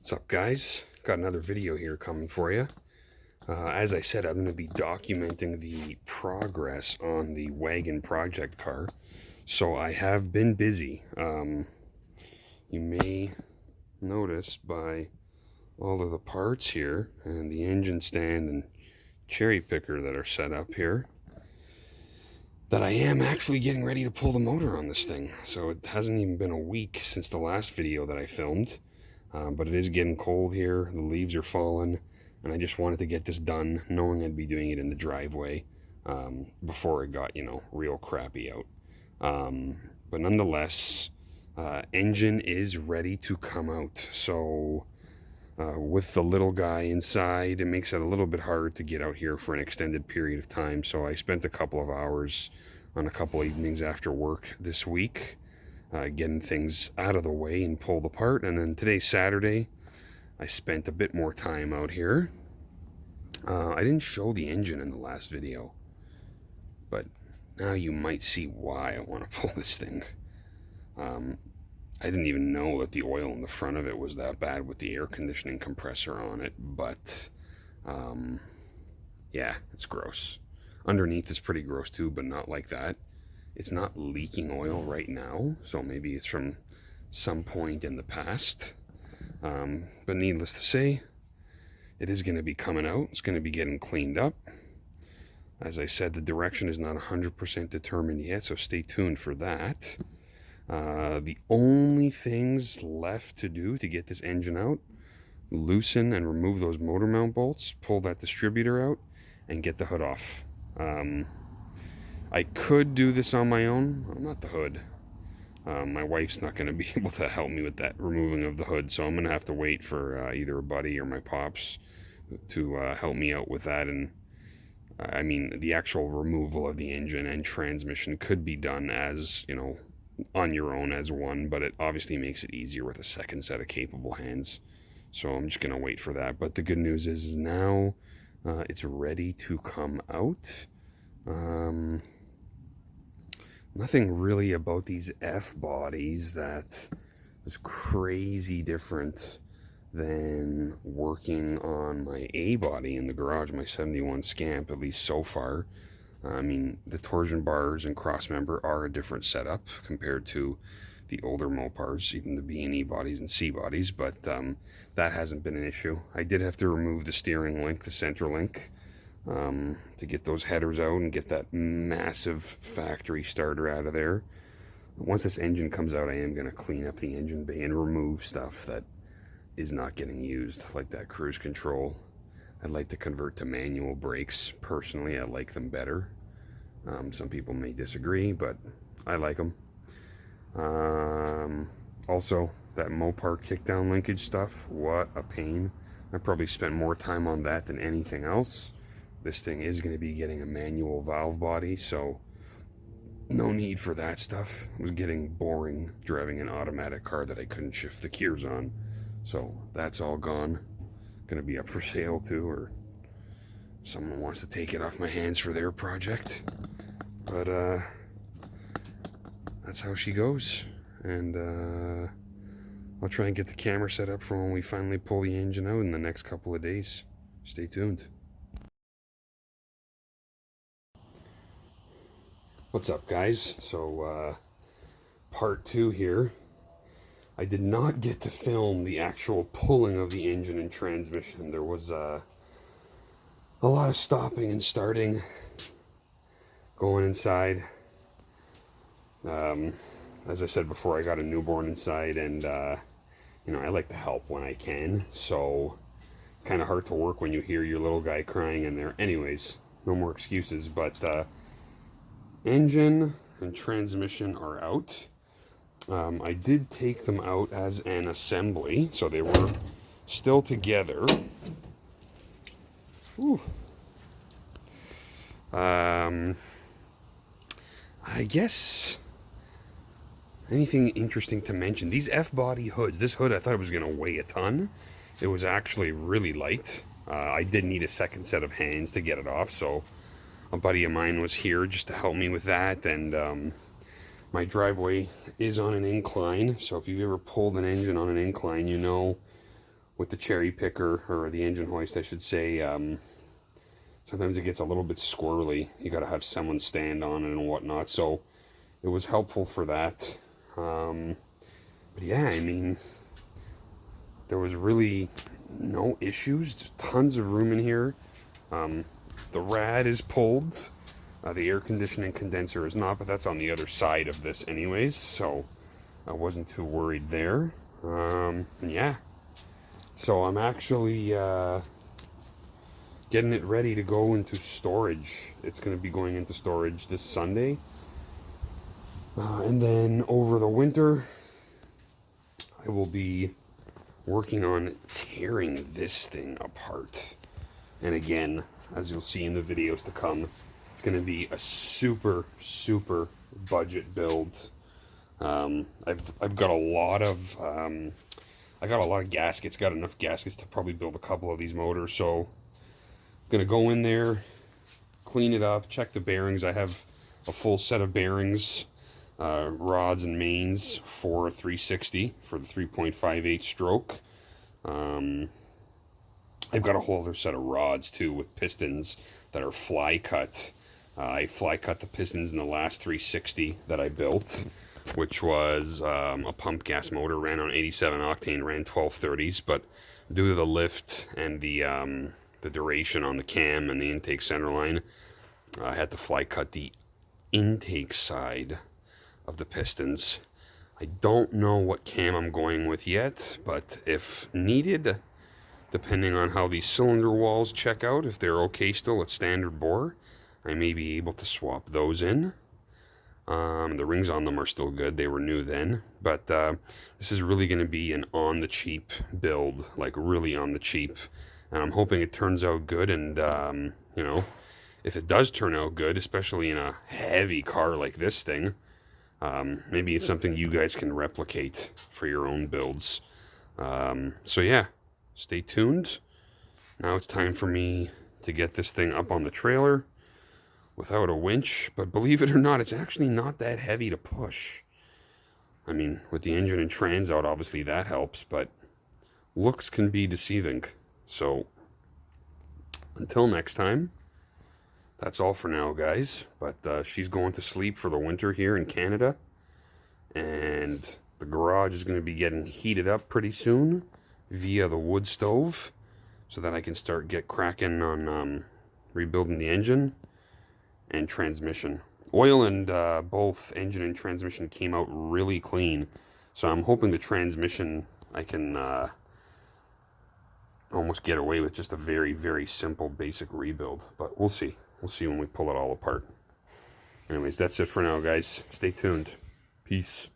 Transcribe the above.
What's up, guys? Got another video here coming for you. As I said, I'm going to be documenting the progress on the wagon project car. So I have been busy. You may notice by all of the parts here and the engine stand and cherry picker that are set up here that I am actually getting ready to pull the motor on this thing. So it hasn't even been a week since the last video that I filmed. But it is getting cold here, the leaves are falling, and I just wanted to get this done, knowing I'd be doing it in the driveway before it got, real crappy out. But nonetheless, engine is ready to come out. So with the little guy inside, it makes it a little bit hard to get out here for an extended period of time. So I spent a couple of hours on a couple evenings after work this week getting things out of the way and pulled apart. And then today's Saturday, I spent a bit more time out here. I didn't show the engine in the last video, but now you might see why I want to pull this thing. I didn't even know that the oil in the front of it was that bad with the air conditioning compressor on it, but yeah, it's gross. Underneath is pretty gross too, but not like that. It's not leaking oil right now, so maybe it's from some point in the past. But needless to say, it is going to be coming out. It's going to be getting cleaned up. As I said, the direction is not 100% determined yet, so stay tuned for that. The only things left to do to get this engine out: loosen and remove those motor mount bolts, pull that distributor out, and get the hood off. I could do this on my own. I'm not the hood. My wife's not going to be able to help me with that removing of the hood, so I'm going to have to wait for either a buddy or my pops to help me out with that. And I mean, the actual removal of the engine and transmission could be done as, on your own as one, but it obviously makes it easier with a second set of capable hands. So I'm just going to wait for that. But the good news is now it's ready to come out. Nothing really about these F bodies that is crazy different than working on my A body in the garage, my 71 Scamp, at least so far. I mean, the torsion bars and cross member are a different setup compared to the older Mopars, even the B and E bodies and C bodies, but that hasn't been an issue. I did have to remove the steering link, the center link, to get those headers out and get that massive factory starter out of there. Once this engine comes out, I am going to clean up the engine bay and remove stuff that is not getting used, like that cruise control. I'd like to convert to manual brakes. Personally, I like them better. Some people may disagree, but I like them. Also, that Mopar kickdown linkage stuff, what a pain. I probably spent more time on that than anything else. This thing is going to be getting a manual valve body, so no need for that stuff. It was getting boring driving an automatic car that I couldn't shift the gears on. So that's all gone. Going to be up for sale too, or someone wants to take it off my hands for their project. But that's how she goes. And I'll try and get the camera set up for when we finally pull the engine out in the next couple of days. Stay tuned. What's up, guys? So part 2 here. I did not get to film the actual pulling of the engine and transmission. There was a lot of stopping and starting going inside. As I said before, I got a newborn inside, and I like to help when I can, so it's kind of hard to work when you hear your little guy crying in there. Anyways, no more excuses, but engine and transmission are out. I did take them out as an assembly, so they were still together. Ooh. I guess anything interesting to mention? These F-body hoods. This hood, I thought it was going to weigh a ton. It was actually really light. I did need a second set of hands to get it off, so a buddy of mine was here just to help me with that. And my driveway is on an incline, so if you've ever pulled an engine on an incline, you know with the cherry picker, or the engine hoist I should say, sometimes it gets a little bit squirrely. You got to have someone stand on it and whatnot, so it was helpful for that. But yeah, I mean, there was really no issues. Tons of room in here. The rad is pulled. The air conditioning condenser is not, but that's on the other side of this anyways, so I wasn't too worried there. And yeah, so I'm actually getting it ready to go into storage. It's going to be going into storage this Sunday. And then over the winter, I will be working on tearing this thing apart. And again, as you'll see in the videos to come, it's going to be a super, super budget build. I've got a lot of gaskets. Got enough gaskets to probably build a couple of these motors. So I'm gonna go in there, clean it up, check the bearings. I have a full set of bearings, rods and mains for 360 for the 3.58 stroke. I've got a whole other set of rods too with pistons that are fly cut. I fly cut the pistons in the last 360 that I built, which was a pump gas motor, ran on 87 octane, ran 1230s, but due to the lift and the duration on the cam and the intake center line, I had to fly cut the intake side of the pistons. I don't know what cam I'm going with yet, but if needed, depending on how these cylinder walls check out, if they're okay still at standard bore, I may be able to swap those in. The rings on them are still good. They were new then. But this is really going to be an on-the-cheap build, like really on the cheap. And I'm hoping it turns out good. And, you know, if it does turn out good, especially in a heavy car like this thing, maybe it's something you guys can replicate for your own builds. So yeah, stay tuned. Now it's time for me to get this thing up on the trailer without a winch, but believe it or not, it's actually not that heavy to push. I mean, with the engine and trans out, obviously that helps, but looks can be deceiving. So, until next time, that's all for now, guys. But she's going to sleep for the winter here in Canada, and the garage is going to be getting heated up pretty soon via the wood stove, so that I can get cracking on rebuilding the engine and transmission. Oil and both engine and transmission came out really clean, so I'm hoping the transmission I can almost get away with just a very, very simple basic rebuild, but we'll see when we pull it all apart. Anyways, that's it for now, guys. Stay tuned. Peace.